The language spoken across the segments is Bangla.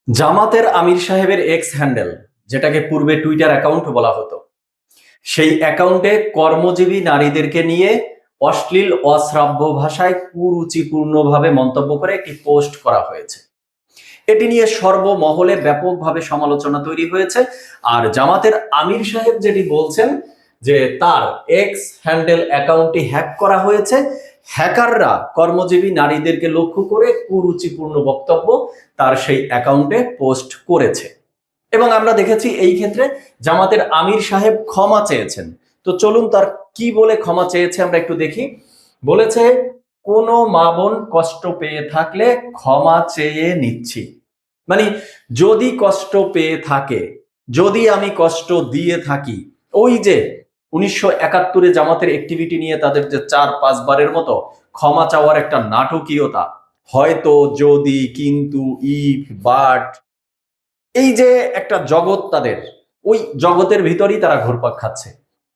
জামাতের আমির সাহেবের এক্স হ্যান্ডেল, যেটাকে পূর্বে টুইটার অ্যাকাউন্ট বলা হতো, সেই অ্যাকাউন্টে কর্মজীবী নারীদেরকে নিয়ে অশ্লীল অশ্রাব্য ভাষায় কুরুচিপূর্ণভাবে মন্তব্য করে একটি পোস্ট করা হয়েছে। এটি নিয়ে সর্বমহলে ব্যাপকভাবে সমালোচনা তৈরি হয়েছে। আর জামাতের আমির সাহেব যেটি বলছেন যে তার এক্স হ্যান্ডেল অ্যাকাউন্টটি হ্যাক করা হয়েছে, হ্যাকাররা কর্মজীবী নারীদেরকে লক্ষ্য করে কুরুচিপূর্ণ বক্তব্য তার সেই অ্যাকাউন্টে পোস্ট করেছে। এবং আমরা দেখেছি এই ক্ষেত্রে জামাতের আমির সাহেব ক্ষমা চেয়েছেন। তো চলুন তার কি বলে ক্ষমা চেয়েছে আমরা একটু দেখি। বলেছে, কোনো মা বোন কষ্ট পেয়ে থাকলে ক্ষমা চেয়ে নিচ্ছি। মানে যদি কষ্ট পেয়ে থাকে, যদি আমি কষ্ট দিয়ে থাকি, ওই যে 1971-এ জামাতের অ্যাক্টিভিটি নিয়ে তাদের যে 4-5 বারের মতো ক্ষমা চাওয়ার একটা নাটকীয়তা, হয়তো, যদি, কিন্তু, ইফ, বাট, এই যে একটা জগৎ তাদের, ওই জগতের ভিতরেই তারা ঘুরপাক খাচ্ছে।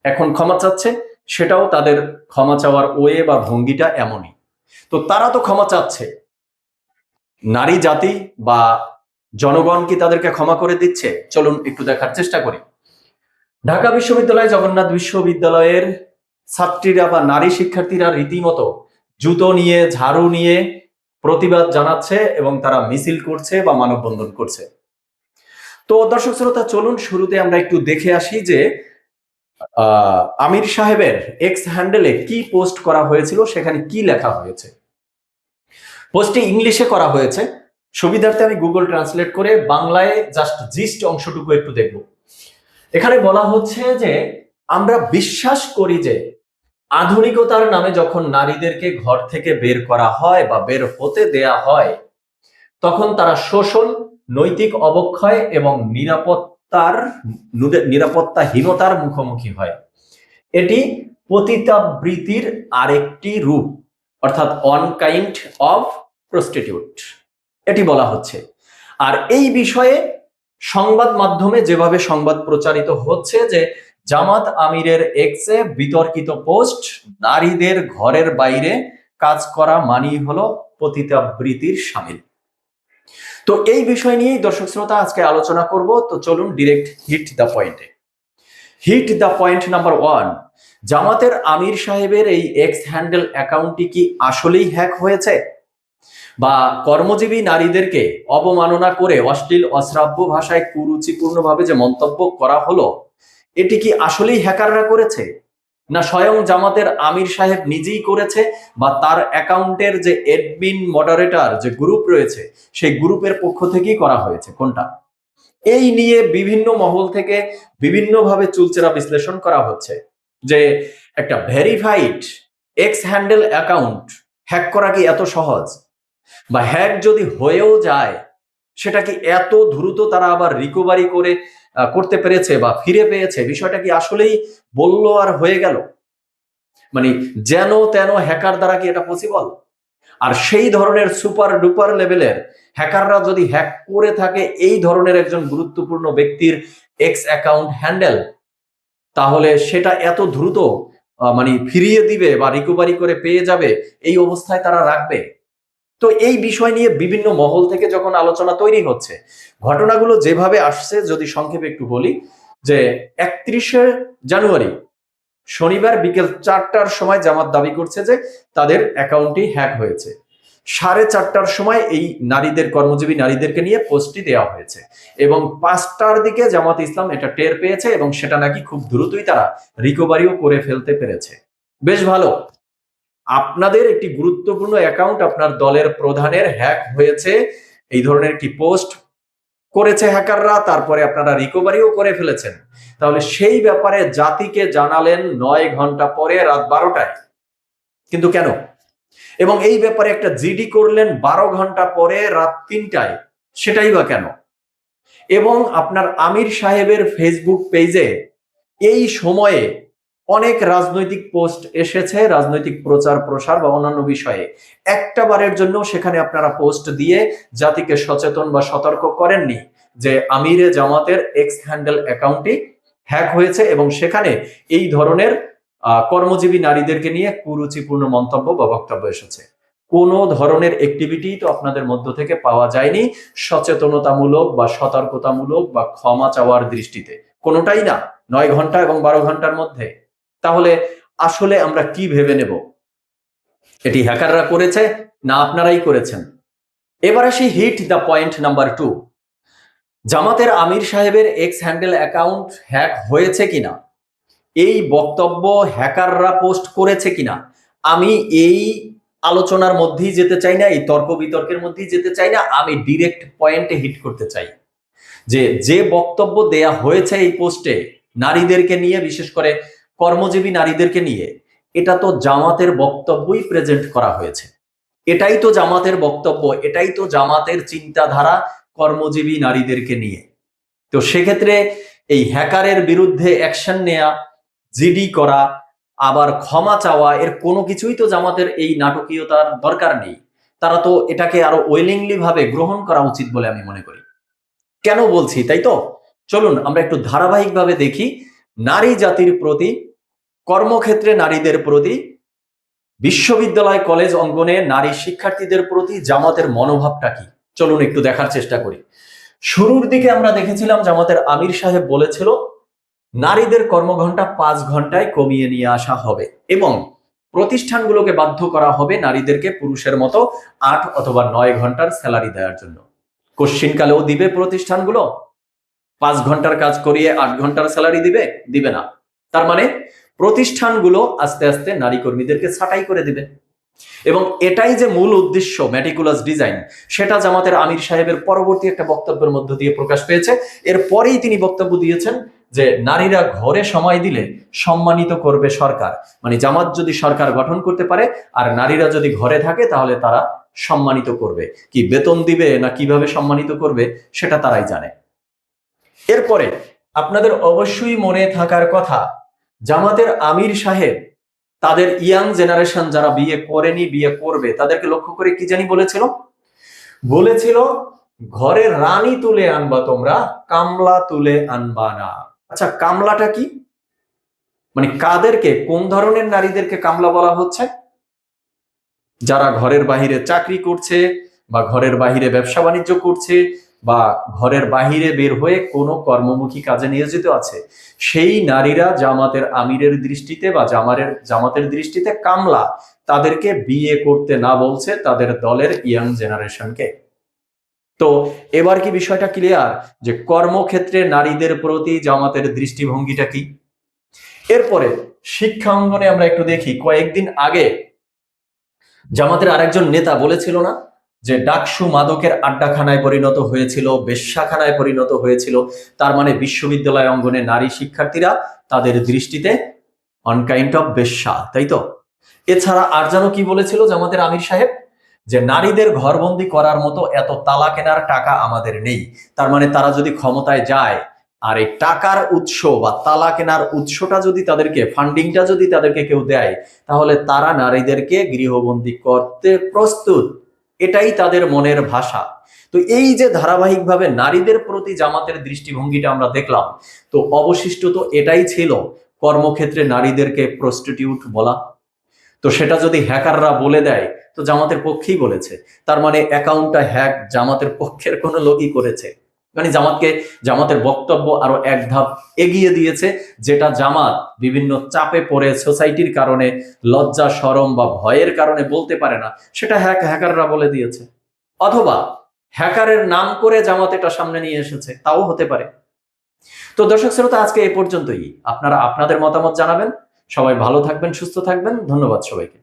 এখন ক্ষমা চাচ্ছে, সেটাও তাদের ক্ষমা চাওয়ার ওয়ে বা ভঙ্গিটা এমনই। তো তারা তো ক্ষমা চাচ্ছে, নারী জাতি বা জনগণ কি তাদেরকে ক্ষমা করে দিচ্ছে? চলুন একটু দেখার চেষ্টা করি। ঢাকা বিশ্ববিদ্যালয়, জগন্নাথ বিশ্ববিদ্যালয়ের ছাত্রীরা বা নারী শিক্ষার্থীরা রীতিমতো জুতো নিয়ে, ঝাড়ু নিয়ে প্রতিবাদ জানাচ্ছে এবং তারা মিছিল করছে বা মানববন্ধন করছে। তো দর্শক শ্রোতা, চলুন শুরুতে আমরা একটু দেখে আসি যে আমির সাহেবের এক্স হ্যান্ডেলে কি পোস্ট করা হয়েছিল, সেখানে কি লেখা হয়েছে। পোস্টটি ইংলিশে করা হয়েছে, সুবিধার্থে আমি গুগল ট্রান্সলেট করে বাংলায় জাস্ট জিস্ট অংশটুকু একটু দেখব। এখানে বলা হচ্ছে যে আমরা বিশ্বাস করি যে আধুনিকতার নামে যখন নারীদেরকে ঘর থেকে বের করা হয় বা বের হতে দেয়া হয়, তখন তারা শোষণ, নৈতিক অবক্ষয় এবং নিরাপত্তাহীনতার মুখোমুখি হয়। এটি পতিতাবৃত্তির আরেকটি রূপ, অর্থাৎ অন কাইন্ড অফ প্রস্টিটিউট, এটি বলা হচ্ছে। আর এই বিষয়ে সংবাদ মাধ্যমে যেভাবে সংবাদ প্রচারিত হচ্ছে যে জামাত আমিরের এক্সে বিতর্কিত পোস্ট, নারীদের ঘরের বাইরে কাজ করা মানেই হলো পতিতাবৃত্তির শামিল। তো এই বিষয় নিয়েই দর্শক শ্রোতা আজকে আলোচনা করব। তো চলুন ডিরেক্ট হিট দ্য পয়েন্টে। হিট দ্য পয়েন্ট নাম্বার 1, জামাতের আমির সাহেবের এই এক্স হ্যান্ডেল অ্যাকাউন্টটি কি আসলেই হ্যাক হয়েছে? বা কর্মজীবী নারীদেরকে অবমাননা করে অশ্লীল অশ্রাব্য ভাষায় কুরুচিপূর্ণভাবে যে মন্তব্য করা হলো, এটি কি আসলেই হ্যাকাররা করেছে, না স্বয়ং জামাতের আমির সাহেব নিজেই করেছে, বা তার অ্যাকাউন্টের যে অ্যাডমিন মডারেটর যে গ্রুপ রয়েছে সেই গ্রুপের পক্ষ থেকেই করা হয়েছে? কোনটা? এই নিয়ে বিভিন্ন মহল থেকে বিভিন্নভাবে চুলচেরা বিশ্লেষণ করা হচ্ছে যে একটা verified x handle account hack করা কি এত সহজ? বা হ্যাক যদি হয়েও যায়, সেটা কি এত দ্রুত তারা আবার রিকভারি করে করতে পেরেছে বা ফিরে পেয়েছে? বিষয়টা কি আসলেই বললো আর হয়ে গেল? মানে যেন তেন হ্যাকার দ্বারা কি এটা পসিবল? আর সেই ধরনের সুপার ডুপার লেভেলের হ্যাকাররা যদি হ্যাক করে থাকে এই ধরনের একজন গুরুত্বপূর্ণ ব্যক্তির এক্স অ্যাকাউন্ট হ্যান্ডেল, তাহলে সেটা এত দ্রুত মানে ফিরিয়ে দিবে বা রিকভারি করে পেয়ে যাবে, এই অবস্থায় তারা রাখবে? তো এই বিষয় নিয়ে বিভিন্ন মহল থেকে যখন আলোচনা তৈরি হচ্ছে, ঘটনাগুলো যেভাবে আসছে যদি সংক্ষেপে একটু বলি, যে 31শে জানুয়ারি শনিবার বিকেল 4টার সময় জামাত দাবি করছে যে তাদের অ্যাকাউন্টটি হ্যাক হয়েছে। 4:30টার সময় এই নারীদের, কর্মজীবী নারীদেরকে নিয়ে পোস্টটি দেওয়া হয়েছে এবং 5টার দিকে জামাত ইসলাম এটা টের পেয়েছে এবং সেটা নাকি খুব দ্রুতই তারা রিকভারিও করে ফেলতে পেরেছে। বেশ ভালো, আপনাদের একটি গুরুত্বপূর্ণ অ্যাকাউন্ট আপনার দলের প্রধানের হ্যাক হয়েছে, এই ধরনের একটি পোস্ট করেছে হ্যাকাররা, তারপরে আপনারা রিকভারিও করে ফেলেছেন, তাহলে সেই ব্যাপারে জাতিকে জানালেন 9 ঘন্টা পরে, রাত 12টায়। কিন্তু কেন? এবং এই ব্যাপারে একটা জিডি করলেন 12 ঘন্টা পরে, রাত 3টায়, সেটাই বা কেন? এবং আপনার আমির সাহেবের ফেসবুক পেজে এই সময়ে অনেক রাজনৈতিক পোস্ট এসেছে, রাজনৈতিক প্রচার প্রসার বা অন্যান্য বিষয়ে। একটা বারের জন্য সেখানে আপনারা পোস্ট দিয়ে জাতিকে সচেতন বা সতর্ক করেননি যে আমিরে জামাতের এক্স হ্যান্ডেল অ্যাকাউন্টটি হ্যাক হয়েছে এবং সেখানে এই ধরনের কর্মজীবী নারীদেরকে নিয়ে কুরুচিপূর্ণ মন্তব্য বা বক্তব্য এসেছে। কোনো ধরনের অ্যাক্টিভিটি তো আপনাদের মধ্য থেকে পাওয়া যায়নি সচেতনতামূলক বা সতর্কতামূলক বা ক্ষমা চাওয়ার দৃষ্টিতে, কোনোটাই না 9 ঘন্টা এবং 12 ঘন্টার মধ্যে। তাহলে আসলে আমরা কি ভেবে নেব, এটি হ্যাকাররা করেছে না আপনারাই করেছেন? এবার আসি হিট দ্য পয়েন্ট নাম্বার 2। জামাতের আমির সাহেবের এক্স হ্যান্ডেল অ্যাকাউন্ট হ্যাক হয়েছে কিনা, এই বক্তব্য হ্যাকাররা পোস্ট করেছে কিনা, আমি এই আলোচনার মধ্যেই যেতে চাই না, এই তর্ক বিতর্কের মধ্যেই যেতে চাই না, আমি ডিরেক্ট পয়েন্টে হিট করতে চাই যে বক্তব্য দেয়া হয়েছে এই পোস্টে নারীদেরকে নিয়ে, বিশেষ করে কর্মজীবী নারীদেরকে নিয়ে, এটা তো জামাতের বক্তব্যই প্রেজেন্ট করা হয়েছে। এটাই তো জামাতের বক্তব্য, এটাই তো জামাতের চিন্তাধারা কর্মজীবী নারীদেরকে নিয়ে। তো সেক্ষেত্রে এই হ্যাকারের বিরুদ্ধে অ্যাকশন নেয়া, জিডি করা, আবার ক্ষমা চাওয়া, এর কোনো কিছুই তো জামাতের এই নাটকীয়তার দরকার নেই। তারা তো এটাকে আরো ওয়েলিংলি ভাবে গ্রহণ করা উচিত বলে আমি মনে করি। কেন বলছি তাই তো, চলুন আমরা একটু ধারাবাহিকভাবে দেখি নারী জাতির প্রতি, কর্মক্ষেত্রে নারীদের প্রতি, বিশ্ববিদ্যালয় কলেজ অঙ্গনে নারী শিক্ষার্থীদের প্রতি জামাতের মনোভাবটা কি। চলুন একটু দেখার চেষ্টা করি। শুরুর দিকে আমরা দেখেছিলাম জামাতের আমির সাহেব বলেছিল নারীদের কর্মঘণ্টা 5 ঘন্টায় কমিয়ে নিয়ে আসা হবে এবং প্রতিষ্ঠানগুলোকে বাধ্য করা হবে নারীদেরকে পুরুষের মতো 8 অথবা 9 ঘন্টার স্যালারি দেওয়ার জন্য। কোশ্চিনকালেও দিবে প্রতিষ্ঠানগুলো? 5 ঘন্টার কাজ করিয়ে 8 ঘন্টার স্যালারি দিবে না। তার মানে প্রতিষ্ঠানগুলো আস্তে আস্তে নারী কর্মীদেরকে ছাঁটাই করে দিবে। এবং এটাই যে মূল উদ্দেশ্য, ম্যাটিকুলাস ডিজাইন, সেটা জামাতের আমির সাহেবের পরবর্তী একটা বক্তব্যের মধ্য দিয়ে প্রকাশ পেয়েছে। এরপরেই তিনি বক্তব্য দিয়েছেন যে নারীরা ঘরে সময় দিলে সম্মানিত করবে সরকার। মানে জামাত যদি সরকার গঠন করতে পারে আর নারীরা যদি ঘরে থাকে তাহলে তারা সম্মানিত করবে। কি বেতন দিবে না কিভাবে সম্মানিত করবে সেটা তারাই জানে। এরপরে আপনাদের অবশ্যই মনে থাকার কথা, জামাতের আমির সাহেব তাদের ইয়াং জেনারেশন যারা বিয়ে করেনি, বিয়ে করবে, তাদেরকে লক্ষ্য করে কি জানি বলেছিল ঘরে রানী তুলে আনবা তোমরা, কামলা তুলে আনবা না। আচ্ছা, কামলাটা কি? মানে কাদেরকে, কোন ধরনের নারীদেরকে কামলা বলা হচ্ছে? যারা ঘরের বাহিরে চাকরি করছে বা ঘরের বাহিরে ব্যবসা বাণিজ্য করছে বা ঘরের বাহিরে বের হয়ে কোনো কর্মমুখী কাজে নিয়োজিত আছে, সেই নারীরা জামাতের আমিরের দৃষ্টিতে বা জামাতের দৃষ্টিতে কামলা। তাদেরকে বিয়ে করতে না বলছে তাদের দলের ইয়াং জেনারেশনকে। তো এবার কি বিষয়টা ক্লিয়ার যে কর্মক্ষেত্রে নারীদের প্রতি জামাতের দৃষ্টিভঙ্গিটা কি? এরপরে শিক্ষা অঙ্গনে আমরা একটু দেখি, কয়েকদিন আগে জামাতের আরেকজন নেতা বলেছিল না যে ডাকসু মাদকের আড্ডাখানায় পরিণত হয়েছিল, বেশ্যাখানায় পরিণত হয়েছিল। তার মানে বিশ্ববিদ্যালয় অঙ্গনে নারী শিক্ষার্থীরা তাদের দৃষ্টিতে অনকাইন্ড অফ বেশ্যা, তাই তো? এছাড়া আর যেন কি বলেছিল জামাতের আমির সাহেব, যে নারীদের ঘরবন্দি করার মতো এত তালা কেনার টাকা আমাদের নেই। তার মানে তারা যদি ক্ষমতায় যায় আর এই টাকার উৎস বা তালা কেনার উৎসটা যদি তাদেরকে, ফান্ডিংটা যদি তাদেরকে কেউ দেয়, তাহলে তারা নারীদেরকে গৃহবন্দী করতে প্রস্তুত। এটাই তাদের মনের ভাষা। তো এই যে ধারাবাহিকভাবে নারীদের প্রতি জামাতের দৃষ্টিভঙ্গিটা আমরা দেখলাম, তো অবশিষ্ট তো এটাই ছিল, কর্মক্ষেত্রে নারীদেরকে প্রস্টিটিউট বলা। তো সেটা যদি হ্যাকাররা বলে দেয় তো জামাতের পক্ষেই বলেছে, তার মানে অ্যাকাউন্টটা হ্যাক জামাতের পক্ষের কোনো লোকই করেছে। মানে জামাতের বক্তব্য আরো এক ধাপ এগিয়ে দিয়েছে, যেটা জামাত বিভিন্ন চাপে পড়ে সোসাইটির কারণে, লজ্জা শরম বা ভয়ের কারণে বলতে পারে না, সেটা হ্যাকাররা বলে দিয়েছে। অথবা হ্যাকারের নাম করে জামাত এটা সামনে নিয়ে এসেছে, তাও হতে পারে। তো দর্শক শ্রোতা, আজকে এ পর্যন্তই। আপনারা আপনাদের মতামত জানাবেন। সবাই ভালো থাকবেন, সুস্থ থাকবেন। ধন্যবাদ সবাইকে।